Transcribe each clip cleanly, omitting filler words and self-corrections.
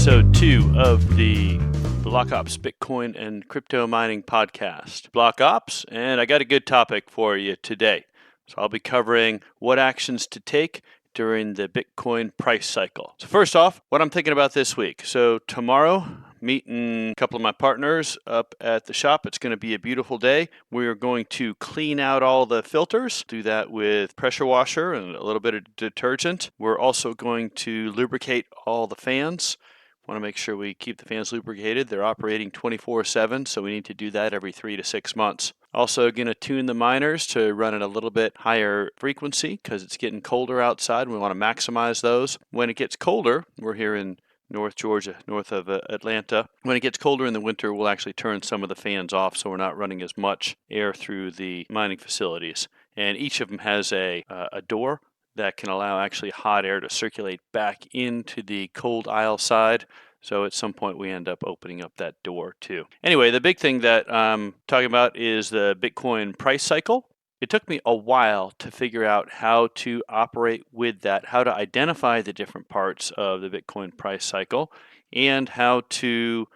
episode 2 of the Block Ops Bitcoin and Crypto Mining Podcast. Block Ops, and I got a good topic for you today. So I'll be covering what actions to take during the Bitcoin price cycle. So first off, what I'm thinking about this week. So tomorrow, meeting a couple of my partners up at the shop. It's going to be a beautiful day. We are going to clean out all the filters, do that with pressure washer and a little bit of detergent. We're also going to lubricate all the fans. Want to make sure we keep the fans lubricated. They're operating 24/7, so we need to do that every 3 to 6 months. Also going to tune the miners to run at a little bit higher frequency because it's getting colder outside and we want to maximize those. When it gets colder, we're here in North Georgia, north of Atlanta. When it gets colder in the winter, we'll actually turn some of the fans off so we're not running as much air through the mining facilities. And each of them has a door that can allow actually hot air to circulate back into the cold aisle side. So at some point we end up opening up that door too. Anyway, the big thing that I'm talking about is the Bitcoin price cycle. It took me a while to figure out how to operate with that, how to identify the different parts of the Bitcoin price cycle, and how to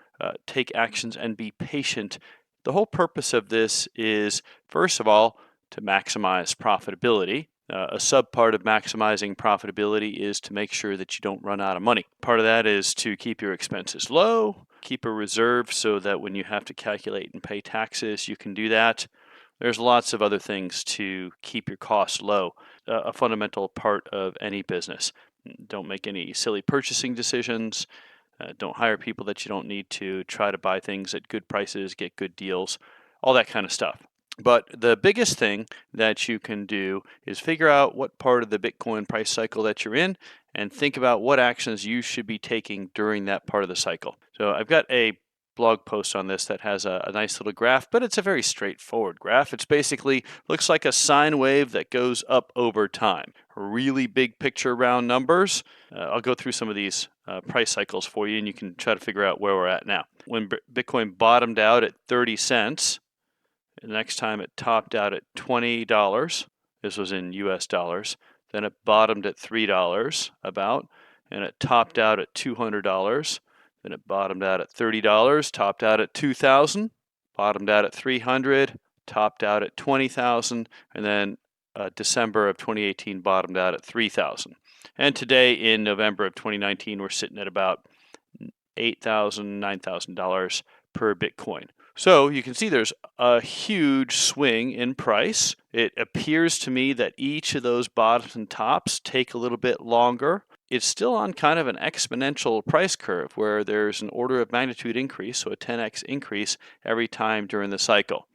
take actions and be patient. The whole purpose of this is, first of all, to maximize profitability. A sub part of maximizing profitability is to make sure that you don't run out of money. Part of that is to keep your expenses low, keep a reserve so that when you have to calculate and pay taxes, you can do that. There's lots of other things to keep your costs low, a fundamental part of any business. Don't make any silly purchasing decisions. Don't hire people that you don't need to. Try to buy things at good prices, get good deals, all that kind of stuff. But the biggest thing that you can do is figure out what part of the Bitcoin price cycle that you're in and think about what actions you should be taking during that part of the cycle. So I've got a blog post on this that has a nice little graph, but it's a very straightforward graph. It's basically looks like a sine wave that goes up over time. Really big picture round numbers. I'll go through some of these price cycles for you and you can try to figure out where we're at now. When Bitcoin bottomed out at 30 cents, the next time it topped out at $20. This was in US dollars. Then it bottomed at $3 about, and it topped out at $200. Then it bottomed out at $30, topped out at $2,000, bottomed out at $300, topped out at $20,000, and then December of 2018 bottomed out at $3,000. And today in November of 2019, we're sitting at about $8,000, $9,000 per Bitcoin. So you can see there's a huge swing in price. It appears to me that each of those bottoms and tops take a little bit longer. It's still on kind of an exponential price curve where there's an order of magnitude increase, so a 10x increase every time during the cycle.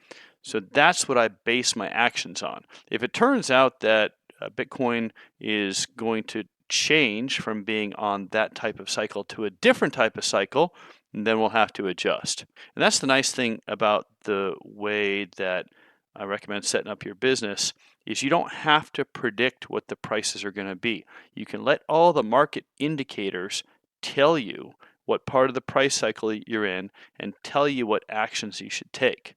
So that's what I base my actions on. If it turns out that Bitcoin is going to change from being on that type of cycle to a different type of cycle, and then we'll have to adjust. And that's the nice thing about the way that I recommend setting up your business is you don't have to predict what the prices are going to be. You can let all the market indicators tell you what part of the price cycle you're in and tell you what actions you should take.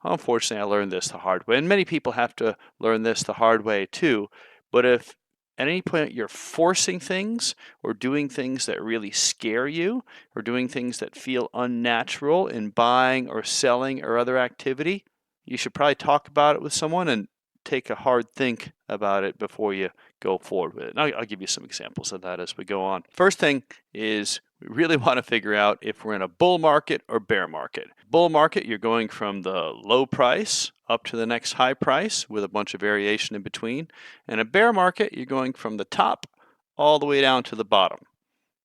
Unfortunately, I learned this the hard way, and many people have to learn this the hard way too. But if at any point you're forcing things or doing things that really scare you or doing things that feel unnatural in buying or selling or other activity, you should probably talk about it with someone and take a hard think about it before you go forward with it. And I'll give you some examples of that as we go on. First thing is we really want to figure out if we're in a bull market or bear market. Bull market, you're going from the low price up to the next high price with a bunch of variation in between. And a bear market, you're going from the top all the way down to the bottom.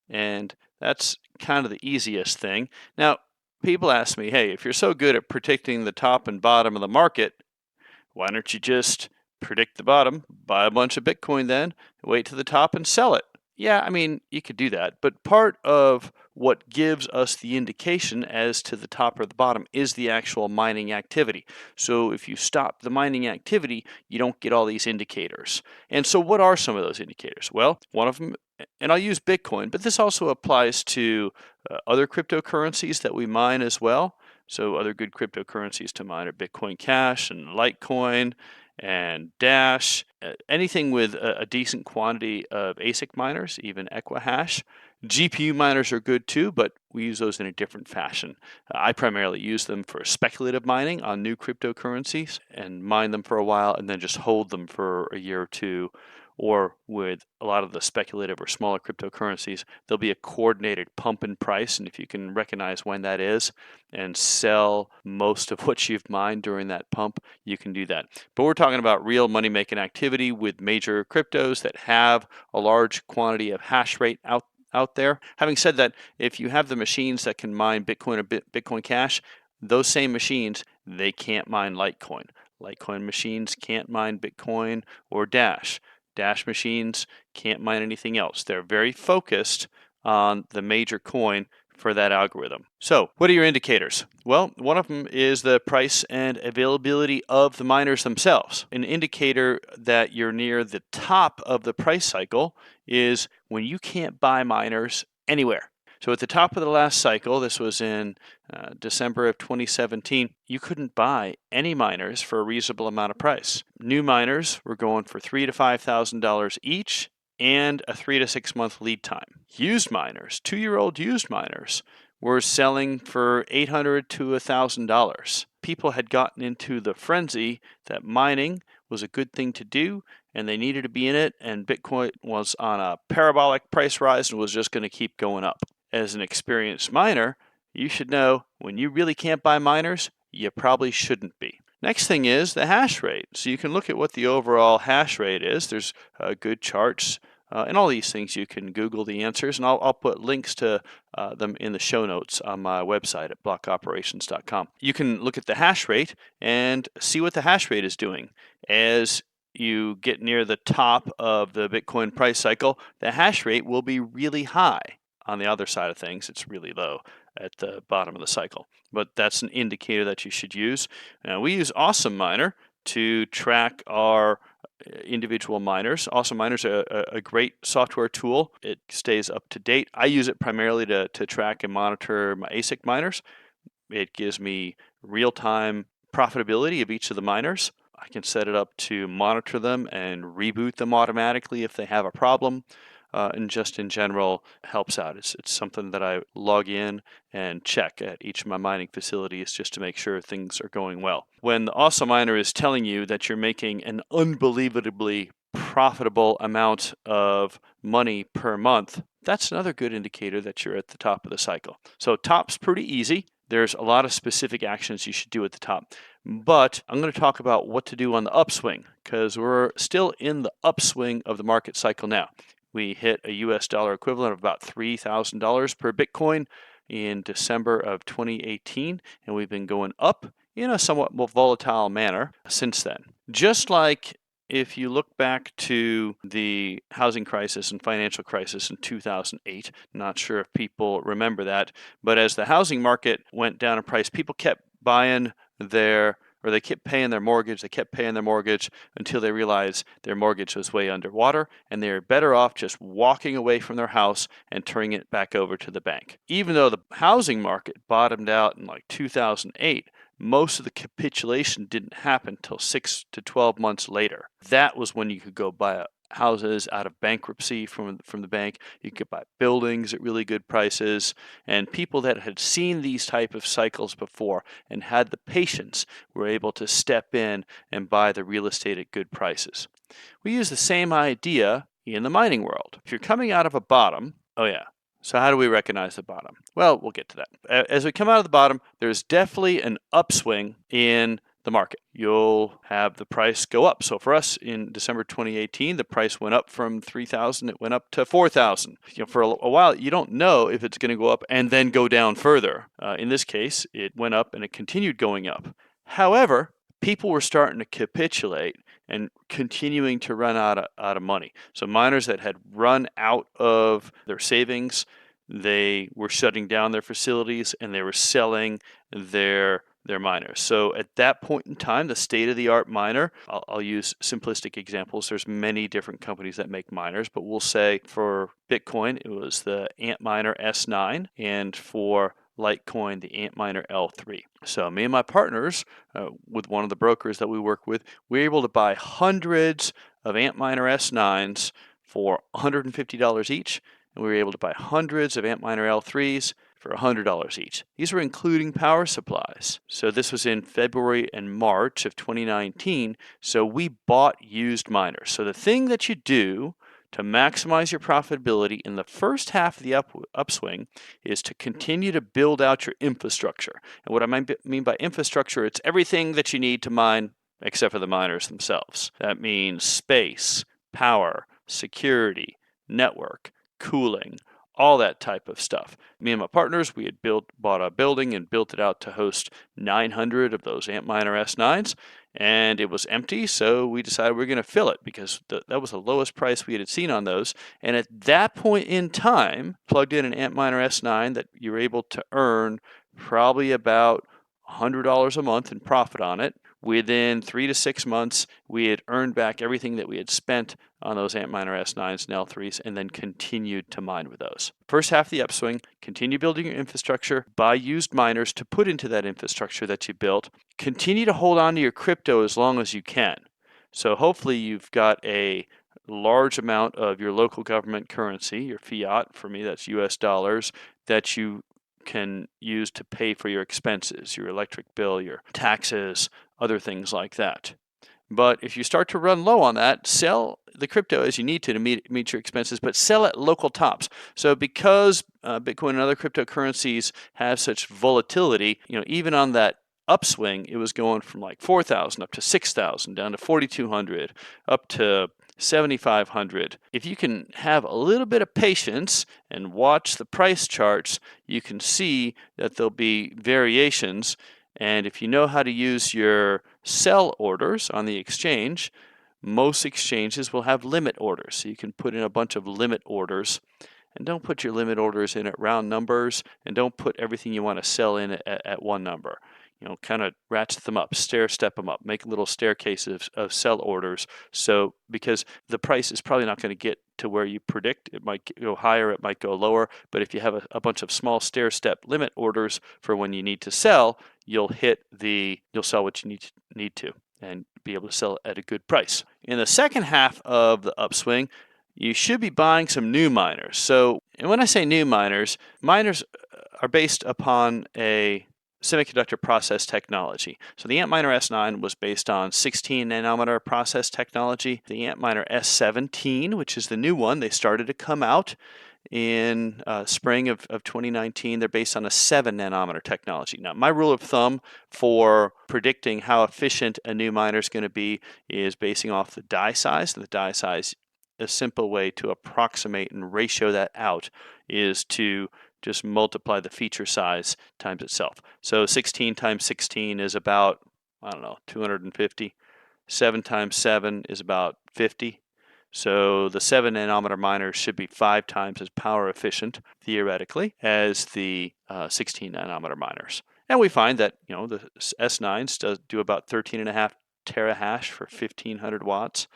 And that's kind of the easiest thing. Now, people ask me, hey, if you're so good at predicting the top and bottom of the market, why don't you just predict the bottom, buy a bunch of Bitcoin then, wait to the top and sell it? Yeah, I mean, you could do that, but part of what gives us the indication as to the top or the bottom is the actual mining activity. So if you stop the mining activity, you don't get all these indicators. And so what are some of those indicators? Well, one of them, and I'll use Bitcoin, but this also applies to other cryptocurrencies that we mine as well. So other good cryptocurrencies to mine are Bitcoin Cash and Litecoin and Dash, anything with a decent quantity of ASIC miners, even Equihash. GPU miners are good too, but we use those in a different fashion. I primarily use them for speculative mining on new cryptocurrencies and mine them for a while and then just hold them for a year or two. Or with a lot of the speculative or smaller cryptocurrencies, there'll be a coordinated pump in price. And if you can recognize when that is and sell most of what you've mined during that pump, you can do that. But we're talking about real money making activity with major cryptos that have a large quantity of hash rate out there. Having said that, if you have the machines that can mine Bitcoin or Bitcoin Cash, those same machines, they can't mine Litecoin. Litecoin machines can't mine Bitcoin or Dash. Dash machines can't mine anything else. They're very focused on the major coin for that algorithm. So, what are your indicators? Well, one of them is the price and availability of the miners themselves. An indicator that you're near the top of the price cycle is when you can't buy miners anywhere. So at the top of the last cycle, this was in December of 2017, you couldn't buy any miners for a reasonable amount of price. New miners were going for $3,000 to $5,000 each and a 3 to 6 month lead time. Used miners, 2-year-old used miners, were selling for $800 to $1,000. People had gotten into the frenzy that mining was a good thing to do and they needed to be in it, and Bitcoin was on a parabolic price rise and was just going to keep going up. As an experienced miner, you should know when you really can't buy miners, you probably shouldn't be. Next thing is the hash rate. So you can look at what the overall hash rate is. There's good charts and all these things. You can Google the answers, and I'll put links to them in the show notes on my website at blockoperations.com. You can look at the hash rate and see what the hash rate is doing. As you get near the top of the Bitcoin price cycle, the hash rate will be really high. On the other side of things, it's really low at the bottom of the cycle. But that's an indicator that you should use. We use Awesome Miner to track our individual miners. Awesome Miner is a great software tool. It stays up to date. I use it primarily to track and monitor my ASIC miners. It gives me real-time profitability of each of the miners. I can set it up to monitor them and reboot them automatically if they have a problem. And just in general helps out. It's something that I log in and check at each of my mining facilities just to make sure things are going well. When the Awesome Miner is telling you that you're making an unbelievably profitable amount of money per month, that's another good indicator that you're at the top of the cycle. So top's pretty easy. There's a lot of specific actions you should do at the top. But I'm going to talk about what to do on the upswing, because we're still in the upswing of the market cycle now. We hit a US dollar equivalent of about $3,000 per Bitcoin in December of 2018, and we've been going up in a somewhat more volatile manner since then. Just like if you look back to the housing crisis and financial crisis in 2008, not sure if people remember that, but as the housing market went down in price, people kept buying they kept paying their mortgage, until they realized their mortgage was way underwater and they were better off just walking away from their house and turning it back over to the bank. Even though the housing market bottomed out in like 2008, most of the capitulation didn't happen until 6 to 12 months later. That was when you could go buy houses out of bankruptcy from the bank. You could buy buildings at really good prices, and people that had seen these type of cycles before and had the patience were able to step in and buy the real estate at good prices. We use the same idea in the mining world. If you're coming out of a bottom, so how do we recognize the bottom? Well, we'll get to that. As we come out of the bottom, there's definitely an upswing in the market. You'll have the price go up. So for us in December 2018, the price went up from 3,000, it went up to 4,000. For a while, you don't know if it's going to go up and then go down further. In this case, it went up and it continued going up. However, people were starting to capitulate and continuing to run out of money. So miners that had run out of their savings, they were shutting down their facilities and they were selling their miners. So at that point in time, the state-of-the-art miner, I'll use simplistic examples. There's many different companies that make miners, but we'll say for Bitcoin, it was the Antminer S9, and for Litecoin, the Antminer L3. So me and my partners, with one of the brokers that we work with, we were able to buy hundreds of Antminer S9s for $150 each, and we were able to buy hundreds of Antminer L3s for $100 each. These were including power supplies. So this was in February and March of 2019. So we bought used miners. So the thing that you do to maximize your profitability in the first half of the upswing is to continue to build out your infrastructure. And what I mean by infrastructure, it's everything that you need to mine except for the miners themselves. That means space, power, security, network, cooling, all that type of stuff. Me and my partners, we had bought a building and built it out to host 900 of those Antminer S9s, and it was empty, so we decided we were going to fill it because that was the lowest price we had seen on those. And at that point in time, plugged in an Antminer S9 that you were able to earn probably about $100 a month in profit on it. Within 3 to 6 months, we had earned back everything that we had spent on those Antminer S9s and L3s and then continued to mine with those. First half of the upswing, continue building your infrastructure, buy used miners to put into that infrastructure that you built. Continue to hold on to your crypto as long as you can. So hopefully you've got a large amount of your local government currency, your fiat, for me that's US dollars, that you can use to pay for your expenses, your electric bill, your taxes, other things like that. But if you start to run low on that, sell the crypto as you need to meet your expenses, but sell at local tops. So because Bitcoin and other cryptocurrencies have such volatility, even on that upswing, it was going from like 4,000 up to 6,000, down to 4,200, up to 7,500. If you can have a little bit of patience and watch the price charts, you can see that there'll be variations. And if you know how to use your sell orders on the exchange, most exchanges will have limit orders. So you can put in a bunch of limit orders. And don't put your limit orders in at round numbers, and don't put everything you want to sell in at one number. Kind of ratchet them up, step them up, make little staircases of sell orders. So because the price is probably not going to get to where you predict, it might go higher, it might go lower. But if you have a bunch of small stair-step limit orders for when you need to sell, you'll sell what you need to and be able to sell at a good price. In the second half of the upswing, you should be buying some new miners. So, and when I say new miners are based upon a semiconductor process technology. So the Antminer S9 was based on 16 nanometer process technology. The Antminer S17, which is the new one, they started to come out in spring of 2019. They're based on a 7 nanometer technology. Now, my rule of thumb for predicting how efficient a new miner is going to be is basing off the die size. The die size, a simple way to approximate and ratio that out is to just multiply the feature size times itself. So 16 times 16 is about, 250. 7 times 7 is about 50. So the 7 nanometer miners should be 5 times as power efficient, theoretically, as the 16 nanometer miners. And we find that, the S9s do about 13.5 terahash for 1500 watts,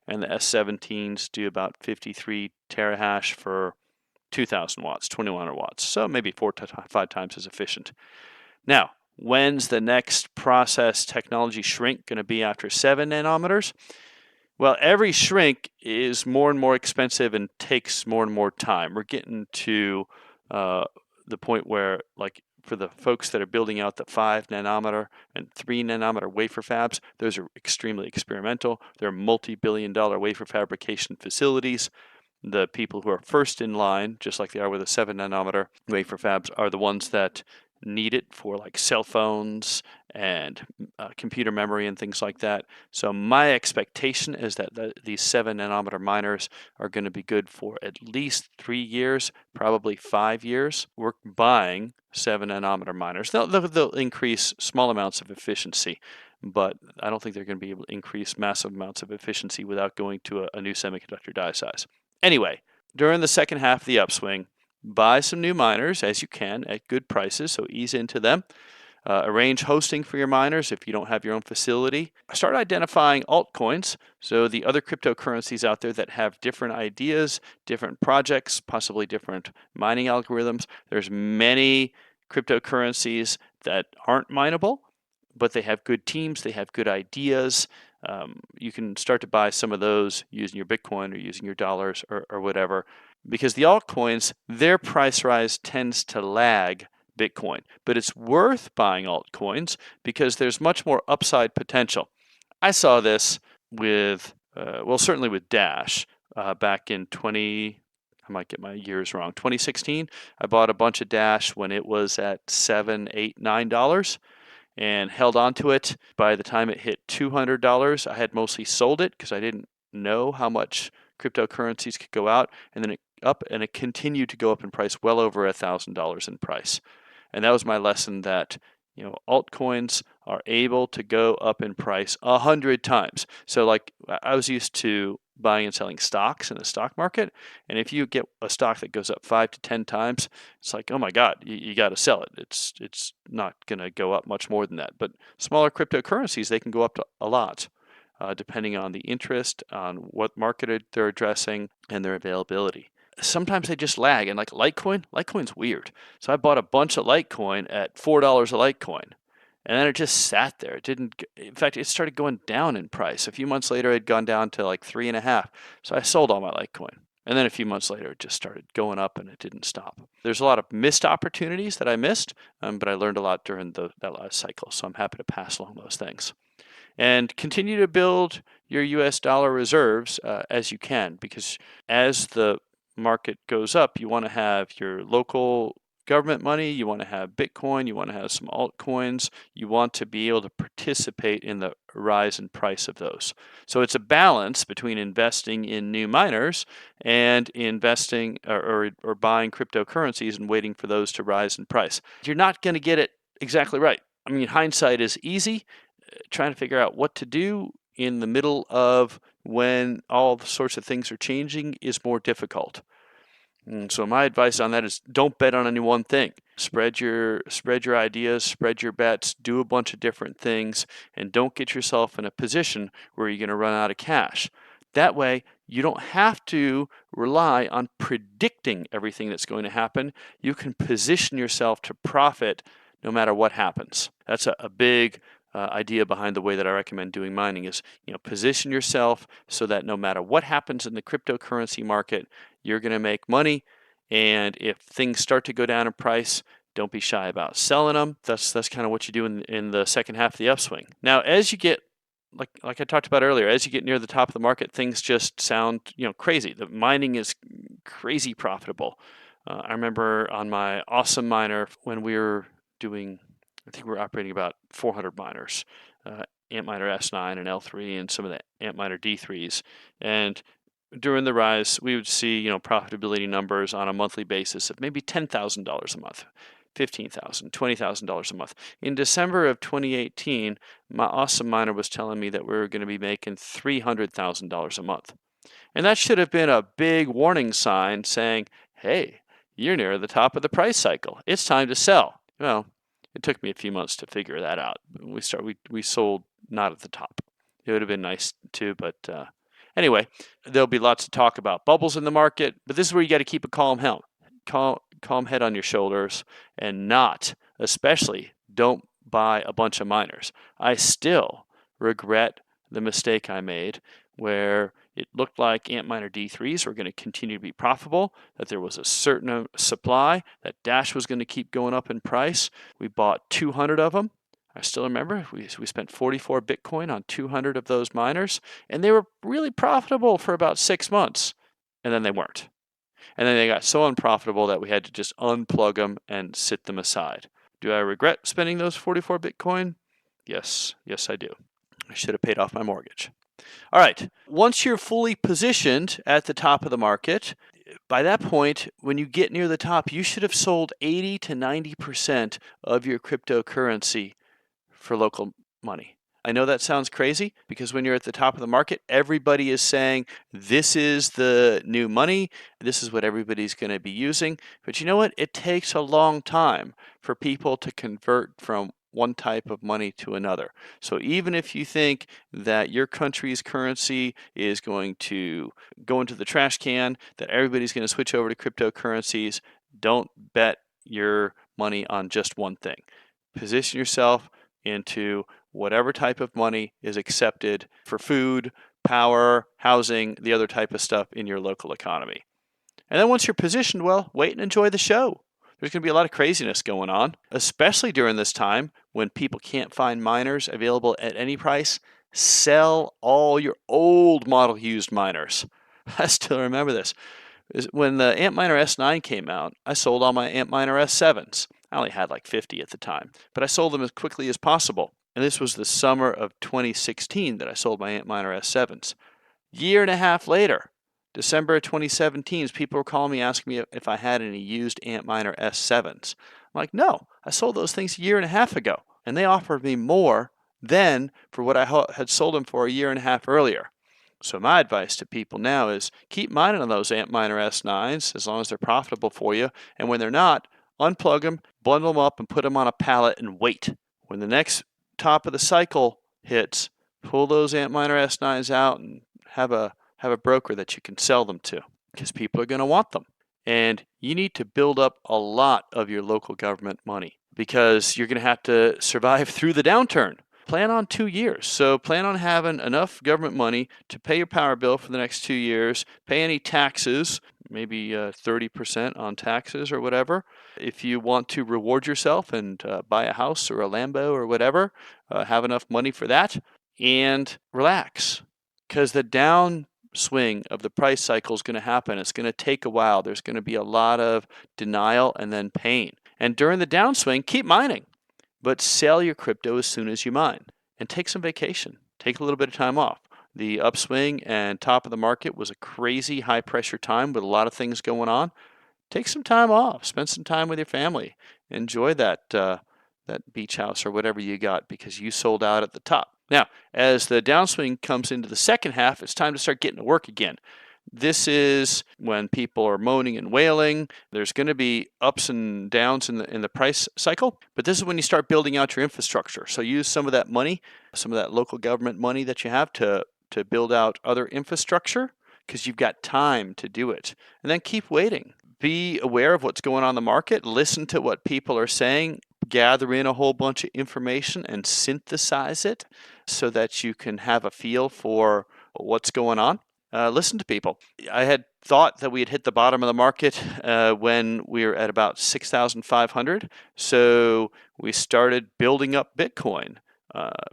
and the S17s do about 53 terahash for 2,000 watts, 2,100 watts, so maybe 4 to 5 times as efficient. Now, when's the next process technology shrink going to be after 7 nanometers? Well, every shrink is more and more expensive and takes more and more time. We're getting to the point where, like, for the folks that are building out the 5 nanometer and 3 nanometer wafer fabs, those are extremely experimental. They're multi-billion-dollar wafer fabrication facilities. The people who are first in line, just like they are with a 7 nanometer wafer fabs, are the ones that need it for like cell phones and computer memory and things like that. So my expectation is that these 7 nanometer miners are going to be good for at least 3 years, probably 5 years. We're buying 7 nanometer miners. They'll increase small amounts of efficiency, but I don't think they're going to be able to increase massive amounts of efficiency without going to a new semiconductor die size. Anyway, during the second half of the upswing, buy some new miners as you can at good prices, so ease into them. Arrange hosting for your miners if you don't have your own facility. Start identifying altcoins, so the other cryptocurrencies out there that have different ideas, different projects, possibly different mining algorithms. There's many cryptocurrencies that aren't mineable, but they have good teams, they have good ideas. You can start to buy some of those using your Bitcoin or using your dollars or whatever, because the altcoins, their price rise tends to lag Bitcoin. But it's worth buying altcoins because there's much more upside potential. I saw this with, certainly with Dash back in I might get my years wrong, 2016. I bought a bunch of Dash when it was at $7, $8, $9 and held on to it. By the time it hit $200, I had mostly sold it because I didn't know how much cryptocurrencies could go out, and then it continued to go up in price, well over $1,000 in price. And that was my lesson, that altcoins are able to go up in price 100 times. So like, I was used to buying and selling stocks in the stock market, and if you get a stock that goes up 5 to 10 times, it's like, oh my God, you got to sell it. It's not going to go up much more than that. But smaller cryptocurrencies, they can go up to a lot, depending on the interest, on what market they're addressing, and their availability. Sometimes they just lag, and like Litecoin's weird. So I bought a bunch of Litecoin at $4 a Litecoin, and then it just sat there. It didn't. In fact, it started going down in price. A few months later, it had gone down to like 3.5. So I sold all my Litecoin, and then a few months later, it just started going up, and it didn't stop. There's a lot of missed opportunities that I missed, but I learned a lot during that last cycle. So I'm happy to pass along those things. And continue to build your U.S. dollar reserves as you can, because as the market goes up, you want to have your local government money, you want to have Bitcoin, you want to have some altcoins, you want to be able to participate in the rise in price of those. So it's a balance between investing in new miners and investing or buying cryptocurrencies and waiting for those to rise in price. You're not going to get it exactly right. I mean, hindsight is easy. Trying to figure out what to do in the middle of when all the sorts of things are changing is more difficult. And so my advice on that is, don't bet on any one thing. Spread your ideas, spread your bets, do a bunch of different things, and don't get yourself in a position where you're going to run out of cash. That way, you don't have to rely on predicting everything that's going to happen. You can position yourself to profit no matter what happens. That's a big idea behind the way that I recommend doing mining is, position yourself so that no matter what happens in the cryptocurrency market, you're going to make money. And if things start to go down in price, don't be shy about selling them. That's kind of what you do in the second half of the upswing. Now, as you get, like I talked about earlier, as you get near the top of the market, things just sound crazy. The mining is crazy profitable. I remember on my awesome miner when we were doing, I think we were operating about 400 miners, Antminer S9 and L3 and some of the Antminer D3s. And during the rise, we would see profitability numbers on a monthly basis of maybe $10,000 a month, $15,000, $20,000 a month. In December of 2018, my awesome miner was telling me that we were going to be making $300,000 a month. And that should have been a big warning sign saying, hey, you're near the top of the price cycle. It's time to sell. Well, it took me a few months to figure that out. We sold not at the top. It would have been nice too, but anyway, there'll be lots of talk about bubbles in the market, but this is where you got to keep a calm head on your shoulders, and especially don't buy a bunch of miners. I still regret the mistake I made where it looked like Antminer D3s were going to continue to be profitable, that there was a certain supply, that Dash was going to keep going up in price. We bought 200 of them. I still remember we spent 44 Bitcoin on 200 of those miners, and they were really profitable for about 6 months, and then they weren't. And then they got so unprofitable that we had to just unplug them and sit them aside. Do I regret spending those 44 Bitcoin? Yes, I do. I should have paid off my mortgage. All right, once you're fully positioned at the top of the market, by that point, when you get near the top, you should have sold 80 to 90% of your cryptocurrency for local money. I know that sounds crazy because when you're at the top of the market, everybody is saying, this is the new money, this is what everybody's going to be using. But you know what? It takes a long time for people to convert from one type of money to another. So even if you think that your country's currency is going to go into the trash can, that everybody's going to switch over to cryptocurrencies, don't bet your money on just one thing. Position yourself into whatever type of money is accepted for food, power, housing, the other type of stuff in your local economy. And then once you're positioned well, wait and enjoy the show. There's going to be a lot of craziness going on, especially during this time when people can't find miners available at any price. Sell all your old model used miners. I still remember this. When the Antminer S9 came out, I sold all my Antminer S7s. I only had like 50 at the time, but I sold them as quickly as possible. And this was the summer of 2016 that I sold my Antminer S7s. Year and a half later, December of 2017, people were calling me asking me if I had any used Antminer S7s. I'm like, no, I sold those things a year and a half ago, and they offered me more then for what I had sold them for a year and a half earlier. So my advice to people now is keep mining on those Antminer S9s as long as they're profitable for you, and when they're not, unplug them, bundle them up, and put them on a pallet and wait. When the next top of the cycle hits, pull those Antminer S9s out and have a broker that you can sell them to, because people are going to want them. And you need to build up a lot of your local government money because you're going to have to survive through the downturn. Plan on 2 years. So plan on having enough government money to pay your power bill for the next 2 years, pay any taxes, maybe 30% on taxes or whatever. If you want to reward yourself and buy a house or a Lambo or whatever, have enough money for that and relax, because the downswing of the price cycle is going to happen. It's going to take a while. There's going to be a lot of denial and then pain. And during the downswing, keep mining, but sell your crypto as soon as you mine and take some vacation. Take a little bit of time off. The upswing and top of the market was a crazy high pressure time with a lot of things going on. Take some time off. Spend some time with your family. Enjoy that beach house or whatever you got because you sold out at the top. Now, as the downswing comes into the second half, it's time to start getting to work again. This is when people are moaning and wailing. There's going to be ups and downs in the price cycle, but this is when you start building out your infrastructure. So use some of that money, some of that local government money that you have to build out other infrastructure because you've got time to do it. And then keep waiting. Be aware of what's going on in the market. Listen to what people are saying. Gather in a whole bunch of information and synthesize it so that you can have a feel for what's going on. Listen to people. I had thought that we had hit the bottom of the market when we were at about 6,500. So we started building up Bitcoin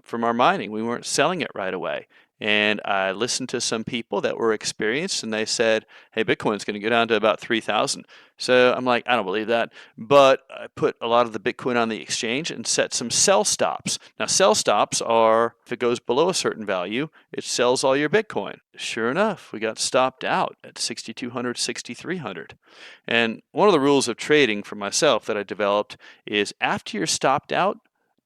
from our mining. We weren't selling it right away. And I listened to some people that were experienced, and they said, hey, Bitcoin's going to go down to about 3,000. So I'm like, I don't believe that. But I put a lot of the Bitcoin on the exchange and set some sell stops. Now, sell stops are, if it goes below a certain value, it sells all your Bitcoin. Sure enough, we got stopped out at 6,200, 6,300. And one of the rules of trading for myself that I developed is after you're stopped out,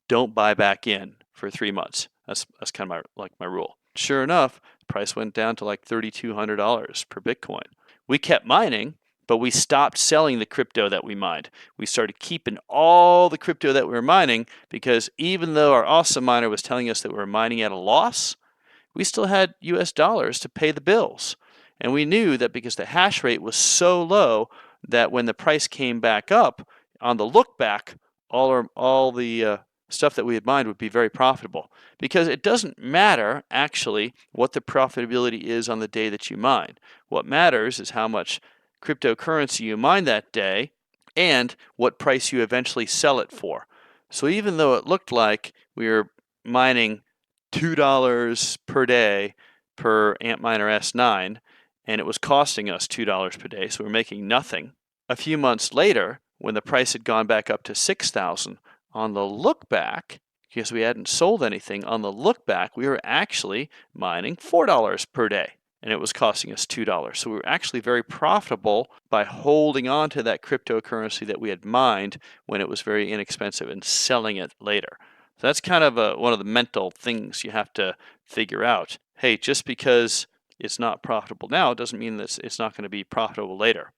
don't buy back in for 3 months. That's kind of my rule. Sure enough, the price went down to like $3,200 per Bitcoin. We kept mining, but we stopped selling the crypto that we mined. We started keeping all the crypto that we were mining because even though our awesome miner was telling us that we were mining at a loss, we still had US dollars to pay the bills. And we knew that because the hash rate was so low that when the price came back up, on the look back, all the stuff that we had mined would be very profitable, because it doesn't matter actually what the profitability is on the day that you mine. What matters is how much cryptocurrency you mine that day and what price you eventually sell it for. So even though it looked like we were mining $2 per day per Antminer S9 and it was costing us $2 per day, so we're making nothing, a few months later when the price had gone back up to 6,000, on the look back, because we hadn't sold anything, on the look back, we were actually mining $4 per day, and it was costing us $2. So we were actually very profitable by holding on to that cryptocurrency that we had mined when it was very inexpensive and selling it later. So that's kind of one of the mental things you have to figure out. Hey, just because it's not profitable now doesn't mean that it's not going to be profitable later.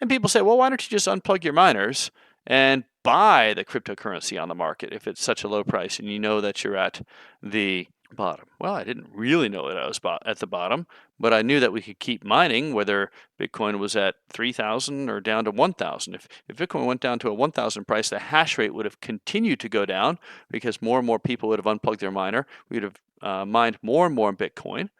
And people say, well, why don't you just unplug your miners and buy the cryptocurrency on the market if it's such a low price and you know that you're at the bottom? Well, I didn't really know that I was at the bottom, but I knew that we could keep mining whether Bitcoin was at 3,000 or down to 1,000. If Bitcoin went down to a 1,000 price, the hash rate would have continued to go down because more and more people would have unplugged their miner. We would have mined more and more Bitcoin.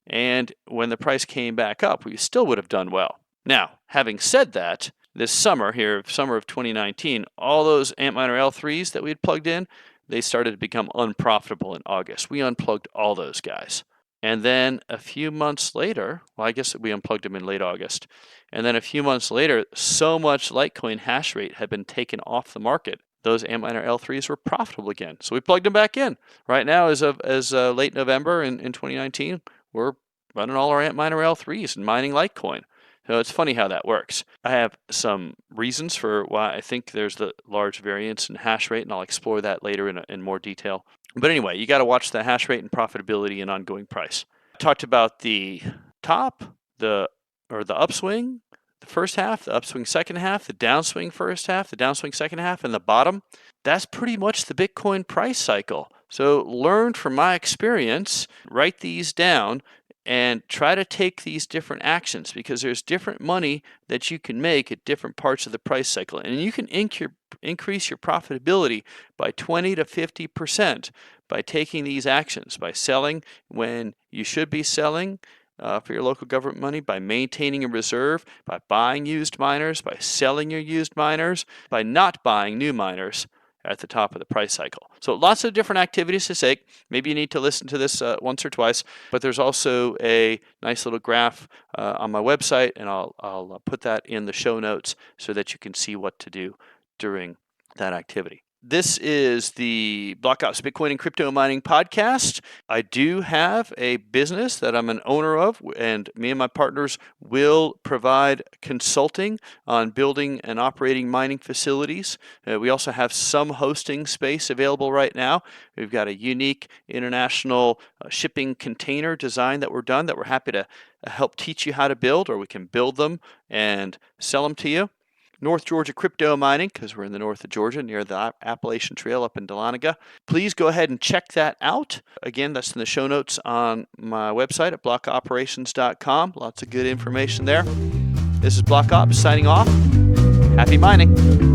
And when the price came back up, we still would have done well. Now, having said that, this summer here, summer of 2019, all those Antminer L3s that we had plugged in, they started to become unprofitable in August. We unplugged all those guys. And then a few months later, well, I guess we unplugged them in late August. And then a few months later, so much Litecoin hash rate had been taken off the market. Those Antminer L3s were profitable again. So we plugged them back in. Right now, as late November in 2019, we're running all our Antminer L3s and mining Litecoin. So it's funny how that works. I have some reasons for why I think there's the large variance in hash rate, and I'll explore that later in more detail. But anyway, you got to watch the hash rate and profitability and ongoing price. I talked about the top, the upswing, the first half, the upswing second half, the downswing first half, the downswing second half, and the bottom. That's pretty much the Bitcoin price cycle. So learn from my experience, write these down, and try to take these different actions because there's different money that you can make at different parts of the price cycle. And you can increase your profitability by 20 to 50% by taking these actions, by selling when you should be selling for your local government money, by maintaining a reserve, by buying used miners, by selling your used miners, by not buying new miners at the top of the price cycle. So lots of different activities to take. Maybe you need to listen to this once or twice, but there's also a nice little graph on my website, and I'll put that in the show notes so that you can see what to do during that activity. This is the Block Ops Bitcoin and Crypto Mining podcast. I do have a business that I'm an owner of, and me and my partners will provide consulting on building and operating mining facilities. We also have some hosting space available right now. We've got a unique international shipping container design that we're happy to help teach you how to build, or we can build them and sell them to you. North Georgia Crypto Mining, because we're in the north of Georgia, near the Appalachian Trail up in Dahlonega. Please go ahead and check that out. Again, that's in the show notes on my website at blockoperations.com. Lots of good information there. This is Block Ops signing off. Happy mining.